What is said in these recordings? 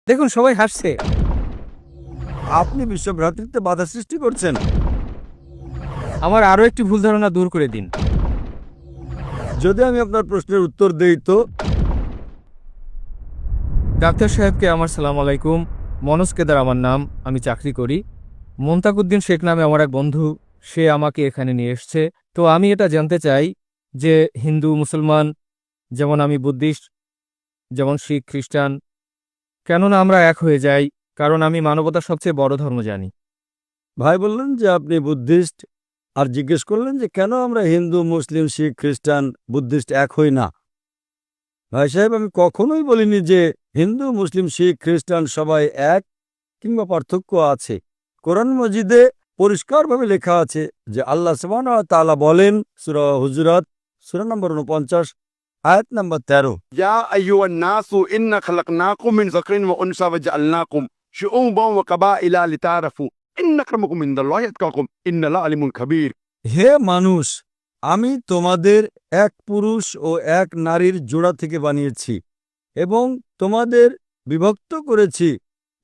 দেখুন সবাই হাসছে। আপনি বিশ্ব ভ্রাতৃত্বে বাধা সৃষ্টি করছেন। আমার আরো একটি ভুল ধারণা দূর করে দিন। যদি আমি আপনার প্রশ্নের উত্তর দেই তো ডাক্তার সাহেবকে আমার সালাম আলাইকুম। মনোজ কেদার আমার নাম, আমি চাকরি করি। মোন্তাকুদ্দিন শেখ নামে আমার এক বন্ধু, সে আমাকে এখানে নিয়ে এসছে। তো আমি এটা জানতে চাই যে হিন্দু মুসলমান, যেমন আমি বুদ্ধিস্ট, যেমন শিখ খ্রিস্টান, কেননা আমরা এক হয়ে যাই? কারণ আমি মানবতার সবচেয়ে বড় ধর্ম জানি। ভাই বললেন যে আপনি বুদ্ধিস্ট, আর জিজ্ঞেস করলেন যে কেন আমরা হিন্দু মুসলিম শিখ খ্রিস্টান বুদ্ধিস্ট এক হই না। ভাই সাহেব, আমি কখনোই বলিনি যে হিন্দু মুসলিম শিখ খ্রিস্টান সবাই এক, কিংবা পার্থক্য আছে। কোরআন মজিদে পরিষ্কারভাবে লেখা আছে যে আল্লাহ সুবহানাহু ওয়া তাআলা বলেন, সূরা হুজুরাত সূরা নম্বর 49 আয়াত নম্বর 13, يا أيها الناس إنا خلقناكم من ذكر وأنثى وجعلناكم شعوبا وقبائل لتعارفوا إن أكرمكم عند الله أتقاكم إن الله عليم خبير। হে মানুষ, আমি তোমাদের এক পুরুষ ও এক নারীর জোড়া থেকে বানিয়েছি এবং তোমাদের বিভক্ত করেছি,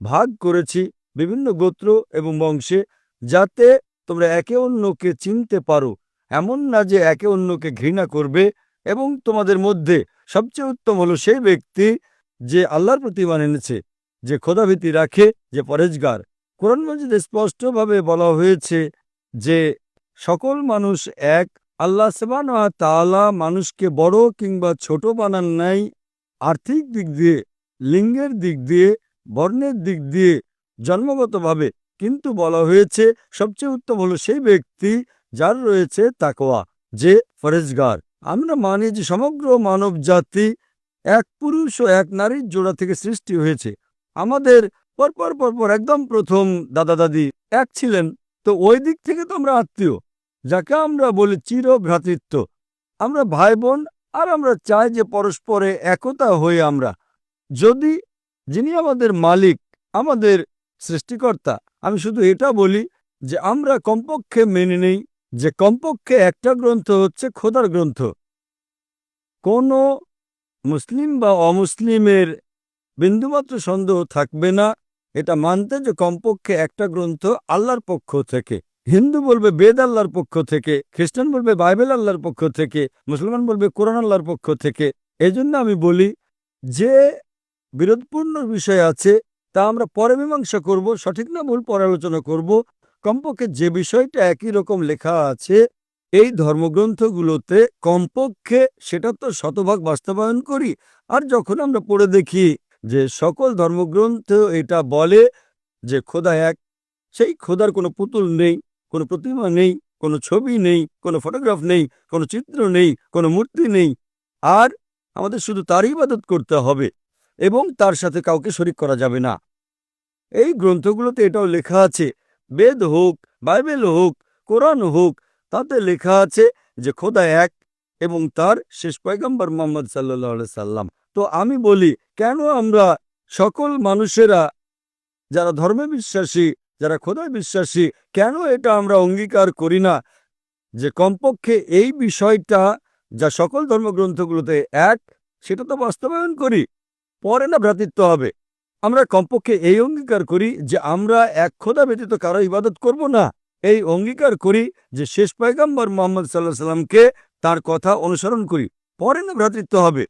ভাগ করেছি বিভিন্ন গোত্র এবং বংশে, যাতে তোমরা একে অন্যকে চিনতে পারো। এমন না যে একে অন্যকে ঘৃণা করবে। এবং তোমাদের মধ্যে সবচেয়ে উত্তম হলো সেই ব্যক্তি যে আল্লাহর প্রতি ঈমান এনেছে, যে খোদাভীতি রাখে, যে পরেজগার। কোরআন মাজিদে স্পষ্টভাবে বলা হয়েছে যে সকল মানুষ এক। আল্লাহ সুবহানাহু ওয়া তাআলা মানুষকে বড় কিংবা ছোট বানান নাই আর্থিক দিক দিয়ে, লিঙ্গের দিক দিয়ে, বর্ণের দিক দিয়ে, জন্মগতভাবে। কিন্তু বলা হয়েছে সবচেয়ে উত্তম হলো সেই ব্যক্তি যার রয়েছে তাকওয়া, যে ফরেজগার। আমরা মানি যে সমগ্র মানব জাতি এক পুরুষ ও এক নারীর জোড়া থেকে সৃষ্টি হয়েছে। আমাদের পরপর পরপর একদম প্রথম দাদা দাদি এক ছিলেন। তো ওই দিক থেকে তো আমরা আত্মীয়, যাকে আমরা বলি চির ভ্রাতৃত্ব। আমরা ভাই বোন, আর আমরা চাই যে পরস্পরে একতা হয়ে আমরা, যদি যিনি আমাদের মালিক, আমাদের সৃষ্টিকর্তা, আমি শুধু এটা বলি যে আমরা কমপক্ষে মেনে নেই যে কমপক্ষে একটা গ্রন্থ হচ্ছে খোদার গ্রন্থ। কোনো মুসলিম বা অমুসলিমের বিন্দুমাত্র সন্দেহ থাকবে না এটা মানতে যে কমপক্ষে একটা গ্রন্থ আল্লাহর পক্ষ থেকে। হিন্দু বলবে বেদ আল্লাহর পক্ষ থেকে, খ্রিস্টান বলবে বাইবেল আল্লাহর পক্ষ থেকে, মুসলমান বলবে কোরআন আল্লাহর পক্ষ থেকে। এজন্য আমি বলি যে বিরোধপূর্ণ বিষয় আছে তা আমরা পরে মীমাংসা করব, সঠিক না ভুল পরে আলোচনা করব। কমপক্ষে যে বিষয়টা একই রকম লেখা আছে এই ধর্মগ্রন্থগুলোতে, কমপক্ষে সেটা তো শতভাগ বাস্তবায়ন করি। আর যখন আমরা পড়ে দেখি যে সকল ধর্মগ্রন্থ এটা বলে যে খোদা এক, সেই খোদার কোনো পুতুল নেই, কোনো প্রতিমা নেই, কোনো ছবি নেই, কোনো ফটোগ্রাফ নেই, কোনো চিত্র নেই, কোনো মূর্তি নেই, আর আমাদের শুধু তারই ইবাদত করতে হবে এবং তার সাথে কাউকে শরিক করা যাবে না। এই গ্রন্থগুলোতে এটাও লেখা আছে, বেদ হোক, বাইবেল হোক, কোরআন হোক, তাতে লেখা আছে যে খোদা এক এবং তার শেষ পয়গম্বর মুহাম্মদ সাল্লাল্লাহু আলাইহি সাল্লাম। তো আমি বলি, কেন আমরা সকল মানুষেরা যারা ধর্মে বিশ্বাসী, যারা খোদায় বিশ্বাসী, কেন এটা আমরা অঙ্গীকার করি না যে কমপক্ষে এই বিষয়টা যা সকল ধর্মগ্রন্থগুলোতে এক, সেটা তো বাস্তবায়ন করি, পরে না ভ্রাতৃত্ব হবে। আমরা কমপক্ষে এই অঙ্গীকার করি যে আমরা এক খোদা ব্যতীত কারো ইবাদত করব না। এই অঙ্গীকার করি যে শেষ পয়গম্বর মুহাম্মদ সাল্লাল্লাহু আলাইহি সাল্লামকে, তার কথা অনুসরণ করি, পরে না ভ্রাতৃত্ব হবে।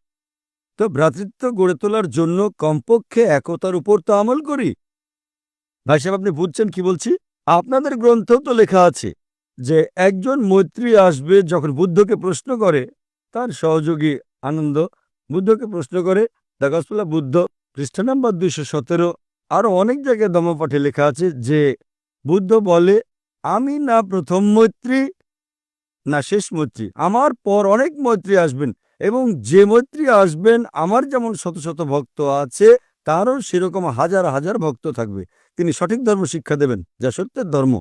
তো ভ্রাতৃত্ব গড়ে তোলার জন্য কমপক্ষে একতার উপর তো আমল করি। ভাই সাহেব, আপনি বুঝছেন কি বলছি? আপনাদের গ্রন্থেও তো লেখা আছে যে একজন মৈত্রী আসবে, যখন বুদ্ধকে প্রশ্ন করে তার সহযোগী আনন্দ, বুদ্ধকে প্রশ্ন করে, দ্য গসপেল অফ বুদ্ধ খ্রিস্টান নাম্বার 217, আরো অনেক জায়গায় ধর্মপাঠে লেখা আছে যে বুদ্ধ বলে, আমি না প্রথম মৈত্রী না শেষ মৈত্রী, আমার পর অনেক মৈত্রী আসবেন এবং যে মৈত্রী আসবেন আমার যেমন শত শত ভক্ত আছে তারও সেরকম হাজার হাজার ভক্ত থাকবে। তিনি সঠিক ধর্ম শিক্ষা দেবেন, যা সত্যের ধর্ম,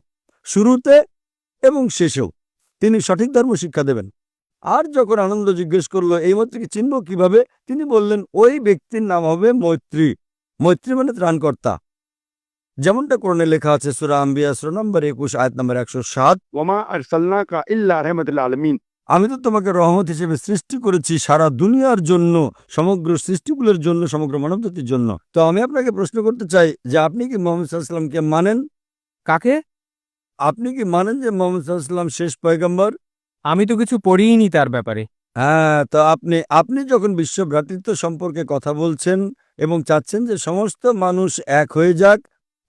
শুরুতে এবং শেষেও তিনি সঠিক ধর্ম শিক্ষা দেবেন। আর যখন আনন্দ জিজ্ঞেস করলো এই মৈত্রীকে চিনব কিভাবে, তিনি বললেন ওই ব্যক্তির নাম হবে মৈত্রী। মৈত্রী মানে ত্রাণকর্তা, যেমনটা কোরআনে লেখা আছে সূরা আম্বিয়া সূরা নম্বর 21 আয়াত নম্বর 107, وما أرسلناك إلا رحمة للعالمين আমি তো তোমাকে রহমত হিসেবে সৃষ্টি করেছি সারা দুনিয়ার জন্য, সমগ্র সৃষ্টিকুলের জন্য, সমগ্র মানবজাতির জন্য। তো আমি আপনাকে প্রশ্ন করতে চাই যে আপনি কি মোহাম্মদ সাল্লাল্লাহু আলাইহি ওয়াসাল্লামকে মানেন? কাকে? আপনি কি মানেন যে মোহাম্মদ সাল্লাল্লাহু আলাইহি ওয়াসাল্লাম শেষ পয়গম্বর? আমি তো কিছু পড়িইনি তার ব্যাপারে। হ্যাঁ, তো আপনি যখন বিশ্ব ভ্রাতৃত্ব সম্পর্কে কথা বলছেন এবং চাচ্ছেন যে সমস্ত মানুষ এক হয়ে যাক,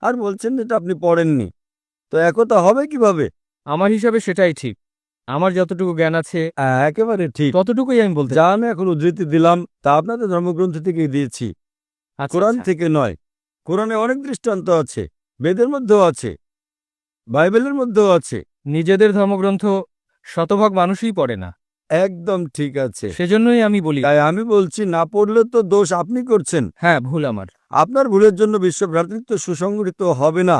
আর বলছেন যেটা আপনি পড়েননি, তো একতা হবে কিভাবে? আমার হিসাবে সেটাই ঠিক। আমার যতটুকু জ্ঞান আছে একেবারে ঠিক। ততটুকুই আমি বলতে যা আমি এখন উদ্ধৃতি দিলাম তা আপনাদের ধর্মগ্রন্থ থেকেই দিয়েছি, আচ্ছা, কোরআন আচ্ছা। থেকে নয়। কোরআনে অনেক দৃষ্টান্ত আছে, বেদের মধ্যেও আছে, বাইবেলের মধ্যেও আছে। নিজেদের ধর্মগ্রন্থ শতভাগ মানুষই পড়ে না, একদম ঠিক আছে। সেজন্যই আমি বলি। তাই আমি বলছি, না পড়লে তো দোষ আপনি করছেন। হ্যাঁ, ভুল আমার। আপনার ভুলের জন্য বিশ্ব ভ্রাতৃত্ব সুসংগঠিত হবে না,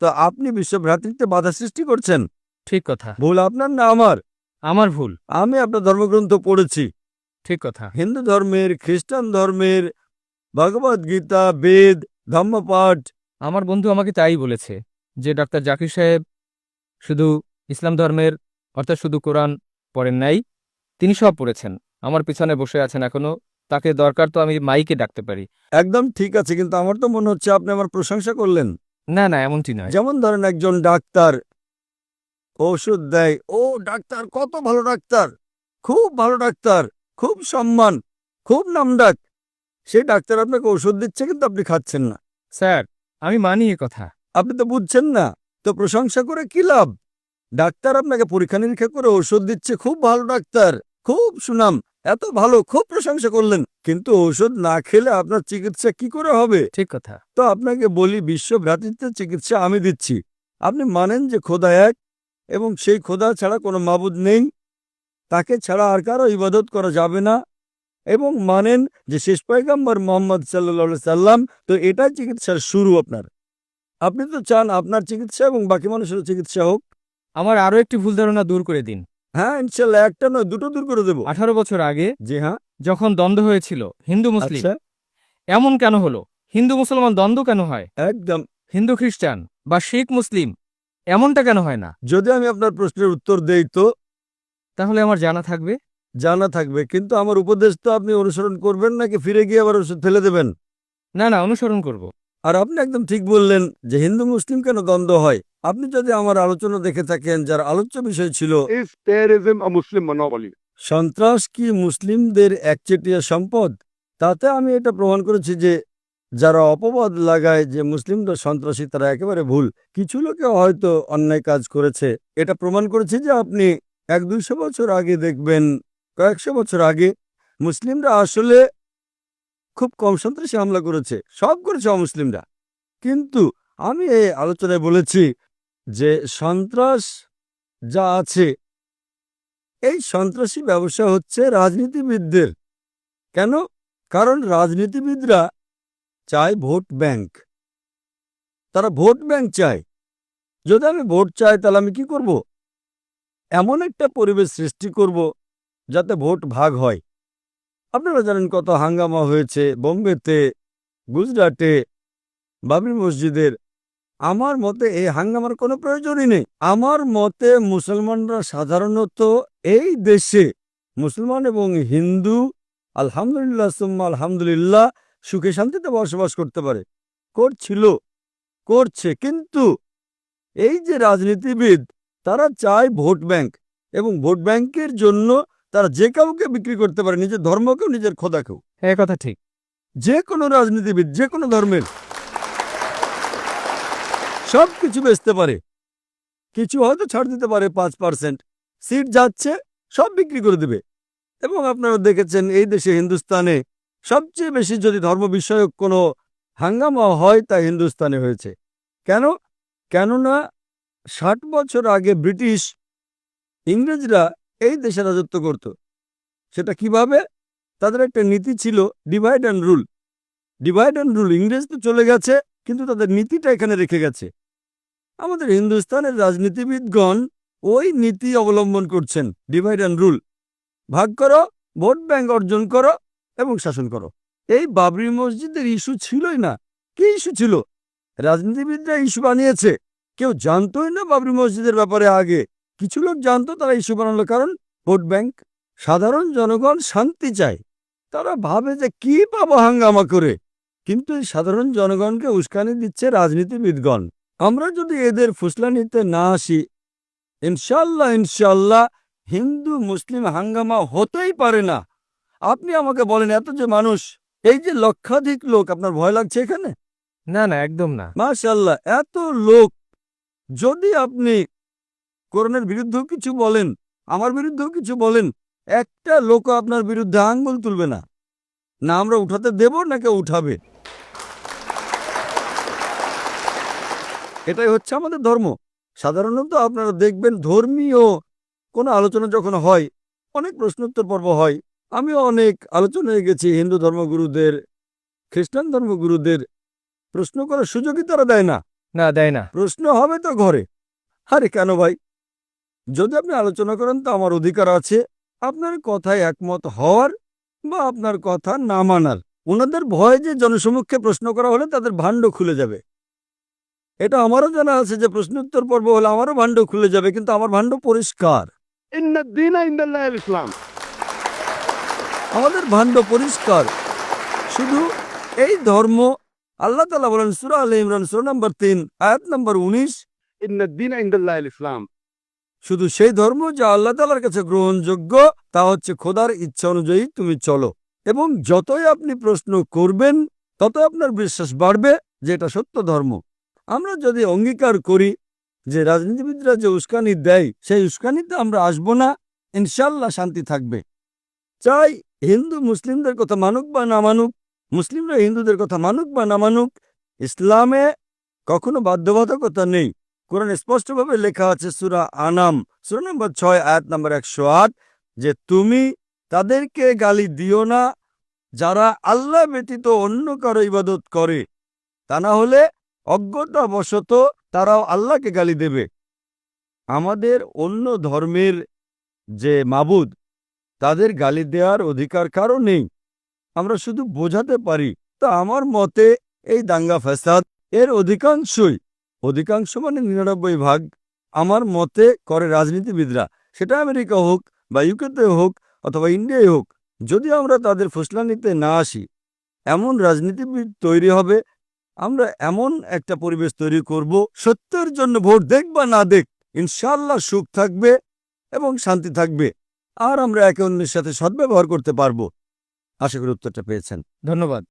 তো আপনি বিশ্ব ভ্রাতৃত্বে বাধা সৃষ্টি করছেন। ঠিক কথা। ভুল আপনার না আমার? আমার ভুল। আমি আপনার ধর্মগ্রন্থ পড়েছি, ঠিক কথা। হিন্দু ধর্মের, খ্রিস্টান ধর্মের, ভগবদ গীতা, বেদ, ধম্মপাঠ। আমার বন্ধু আমাকে তাই বলেছে যে ডাক্তার জাকির সাহেব শুধু ইসলাম ধর্মের অর্থাৎ শুধু কোরআন পড়েন নাই, তিনি সব পড়েছেন। আমার পিছনে বসে আছেন এখনো, তাকে দরকার তো আমি মাইকে ডাকতে পারি। একদম ঠিক আছে, কিন্তু আমার তো মনে হচ্ছে আপনি আমার প্রশংসা করলেন। না না, এমনটি নয়। যেমন ধরেন একজন ডাক্তার ওষুধ দেয়, ও ডাক্তার কত ভালো ডাক্তার, খুব ভালো ডাক্তার, খুব সম্মান, খুব নামডাক। সেই ডাক্তার আপনাকে ওষুধ দিচ্ছে কিন্তু আপনি খাচ্ছেন না। স্যার, আমি মানি এ কথা। আপনি তো বুঝছেন না, তো প্রশংসা করে কি লাভ? ডাক্তার আপনাকে পরীক্ষা নিরীক্ষা করে ওষুধ দিচ্ছে, খুব ভালো ডাক্তার, খুব সুনাম, এত ভালো, খুব প্রশংসা করলেন, কিন্তু ওষুধ না খেলে আপনার চিকিৎসা কি করে হবে? ঠিক কথা। তো আপনাকে বলি, বিশ্ব ভ্রাতৃত্বের চিকিৎসা আমি দিচ্ছি। আপনি মানেন যে খোদা এক এবং সেই খোদা ছাড়া কোনো মাবুদ নেই, তাকে ছাড়া আর কারো ইবাদত করা যাবে না, এবং মানেন যে শেষ পয়গম্বর মোহাম্মদ সাল্লাল্লাহু আলাইহি সাল্লাম। তো এটাই চিকিৎসার শুরু আপনার। আপনি তো চান আপনার চিকিৎসা এবং বাকি মানুষের চিকিৎসা হোক। আমার আরও একটি ভুল ধারণা দূর করে দিন। হ্যাঁ, ইনশাল্লাহ, একটা নয় দুটো দূর করে দেবো। 18 বছর আগে জি হ্যাঁ। যখন দ্বন্দ্ব হয়েছিল হিন্দু মুসলিম, আচ্ছা, এমন কেন হলো? হিন্দু মুসলমান দ্বন্দ্ব কেন হয়? একদম। হিন্দু খ্রিস্টান বা শিখ মুসলিম এমনটা কেন হয় না? যদি আমি আপনার প্রশ্নের উত্তর দেই তো তাহলে আমার জানা থাকবে। জানা থাকবে, কিন্তু আমার উপদেশ তো আপনি অনুসরণ করবেন নাকি ফিরে গিয়ে আবার ওষুধ ফেলে দেবেন? না না, অনুসরণ করব। আর আপনি একদম ঠিক বললেন যে হিন্দু মুসলিম কেন দ্বন্দ্ব হয়। আপনি যদি আমার আলোচনা দেখে থাকেন, যার আলোচ্য বিষয় ছিল Is terrorism a Muslim monopoly? সন্ত্রাস কি মুসলিমদের একচেটিয়া সম্পদ, তাতে আমি এটা প্রমাণ করেছি যে যারা অপবাদ লাগায় যে মুসলিমরা সন্ত্রাসী, তারা একেবারে ভুল। কিছু লোকে হয়তো অন্যায় কাজ করেছে, এটা প্রমাণ করেছি যে আপনি 100-200 বছর আগে দেখবেন, কয়েকশো বছর আগে মুসলিমরা আসলে খুব কম সন্ত্রাসী হামলা করেছে, সব করেছে অমুসলিমরা। কিন্তু আমি এই আলোচনায় বলেছি যে সন্ত্রাস যা আছে, এই সন্ত্রাসী ব্যবসা হচ্ছে রাজনীতিবিদদের। কেন? কারণ রাজনীতিবিদরা চায় ভোট ব্যাংক, তারা ভোট ব্যাংক চায়। যদি আমি ভোট চাই, তাহলে আমি কি করব? এমন একটা পরিবেশ সৃষ্টি করব যাতে ভোট ভাগ হয়। আপনারা জানেন কত হাঙ্গামা হয়েছে বোম্বেতে, গুজরাটে, বাবরি মসজিদের। আমার মতে এই হাঙ্গামার কোনো প্রয়োজনই নেই। আমার মতে মুসলমানরা সাধারণত এই দেশে, মুসলমান এবং হিন্দু, আলহামদুলিল্লাহ সুম্মা আলহামদুলিল্লাহ, সুখে শান্তিতে বসবাস করতে পারে, করছিল, করছে। কিন্তু এই যে রাজনীতিবিদ, তারা চায় ভোট ব্যাংক, এবং ভোট ব্যাংকের জন্য তারা যে কাউকে বিক্রি করতে পারে, নিজের ধর্মকেও, নিজের খোদাকেও। হ্যাঁ, কথা ঠিক। যে কোনো রাজনীতিবিদ, যে কোনো ধর্মের, সব কিছু বেচতে পারে, কিছু হয়তো ছাড় দিতে পারে 5%। সিট যাচ্ছে, সব বিক্রি করে দেবে। এবং আপনারা দেখেছেন এই দেশে, হিন্দুস্তানে সবচেয়ে বেশি যদি ধর্ম বিষয়ক কোনো হাঙ্গামা হয়, তা হিন্দুস্তানে হয়েছে। কেন? কেননা 60 বছর আগে ব্রিটিশ, ইংরেজরা এই দেশে রাজত্ব করত। সেটা কিভাবে? তাদের একটা নীতি ছিল divide and rule. Divide and rule, ইংরেজ তো চলে গেছে, কিন্তু তাদের নীতিটা এখানে রেখে গেছে। আমাদের হিন্দুস্তানের রাজনীতিবিদগণ ওই নীতি অবলম্বন করছেন, ডিভাইড অ্যান্ড রুল, ভাগ করো, ভোট ব্যাংক অর্জন করো এবং শাসন করো। এই বাবরি মসজিদের ইস্যু ছিলই না। কি ইস্যু ছিল? রাজনীতিবিদরা ইস্যু বানিয়েছে। কেউ জানতোই না বাবরি মসজিদের ব্যাপারে। আগে কিছু লোক জানতো, তারা ইস্যু বানালো, কারণ ভোট ব্যাংক। সাধারণ জনগণ শান্তি চায়। তারা ভাবে যে কি পাবো হাঙ্গামা করে, কিন্তু এই সাধারণ জনগণকে উস্কানি দিচ্ছে রাজনীতিবিদগণ। আমরা যদি এদের ফুসলানিতে না আসি, ইনশাল্লাহ ইনশাল্লাহ হিন্দু মুসলিম হাঙ্গামা হতেই পারে না। আপনি আমাকে বলেন, এত যে মানুষ, এই যে লক্ষাধিক লোক, আপনার ভয় লাগছে এখানে? না না, একদম না। মাশাআল্লাহ, এত লোক, যদি আপনি কোরআনের বিরুদ্ধেও কিছু বলেন, আমার বিরুদ্ধেও কিছু বলেন, একটা লোক আপনার বিরুদ্ধে আঙ্গুল তুলবে না। না আমরা উঠাতে দেব না কেউ উঠাবে। এটাই হচ্ছে আমাদের ধর্ম। সাধারণত আপনারা দেখবেন ধর্মীয় কোনো আলোচনা যখন হয়, অনেক প্রশ্নোত্তর পর্ব হয়। আমিও অনেক আলোচনায় গেছি, হিন্দু ধর্মগুরুদের, খ্রিস্টান ধর্মগুরুদের প্রশ্ন করার সুযোগই তারা দেয় না। না, দেয় না। প্রশ্ন হবে তো ঘরে। আরে কেন ভাই? যদি আপনি আলোচনা করেন তো আমার অধিকার আছে আপনার কথায় একমত হওয়ার বা আপনার কথা না মানার। ওনাদের ভয় যে জনসমক্ষে প্রশ্ন করা হলে তাদের ভাণ্ড খুলে যাবে। এটা আমারও জানা আছে যে প্রশ্নোত্তর পর্ব হলে আমারও ভাণ্ড খুলে যাবে, কিন্তু আমার ভাণ্ড পরিষ্কার। إن الدين عند الله الإسلام. আমাদের ভাণ্ড পরিষ্কার। শুধু এই ধর্ম, আল্লাহ তাআলা বলেন সূরা আলে ইমরান সূরা নম্বর 3 আয়াত নম্বর 19, إن الدين عند الله الإسلام. শুধু সেই ধর্ম যা আল্লাহ তাআলার কাছে গ্রহণযোগ্য, তা হচ্ছে খোদার ইচ্ছা অনুযায়ী তুমি চলো। এবং যতই আপনি প্রশ্ন করবেন ততই আপনার বিশ্বাস বাড়বে যে এটা সত্য ধর্ম। আমরা যদি অঙ্গীকার করি যে রাজনীতিবিদরা যে উস্কানি দেয় সেই উস্কানিতে আমরা আসবো না, ইনশাল্লাহ শান্তি থাকবে। চাই হিন্দু মুসলিমদের কথা মানুক বা না মানুক, মুসলিমরা হিন্দুদের কথা মানুক বা না মানুক, ইসলামে কখনো বাধ্যবাধকতা নেই। কোরআনে স্পষ্টভাবে লেখা আছে সূরা আনাম সূরা নম্বর 6 আয়াত নম্বর 108 যে তুমি তাদেরকে গালি দিও না যারা আল্লাহ ব্যতীত অন্য কারো ইবাদত করে, তা না হলে অজ্ঞতাবশত তারাও আল্লাহকে গালি দেবে। আমাদের অন্য ধর্মের যে মাবুদ, তাদের গালি দেওয়ার অধিকার কারো নেই। আমরা শুধু বোঝাতে পারি। তা আমার মতে এই দাঙ্গা ফ্যাসাদ এর অধিকাংশ মানে 99 ভাগ আমার মতে করে রাজনীতিবিদরা। সেটা আমেরিকা হোক বা ইউকেতে হোক অথবা ইন্ডিয়ায় হোক, যদি আমরা তাদের ফুসলানিতে না আসি, এমন রাজনীতিবিদ তৈরি হবে, আমরা এমন একটা পরিবেশ তৈরি করব, সত্যের জন্য ভোট দেখ বা না দেখ ইনশাআল্লাহ সুখ থাকবে এবং শান্তি থাকবে, আর আমরা একে অন্যের সাথে সদ্ব্যবহার করতে পারবো। আশা করি উত্তরটা পেয়েছেন। ধন্যবাদ।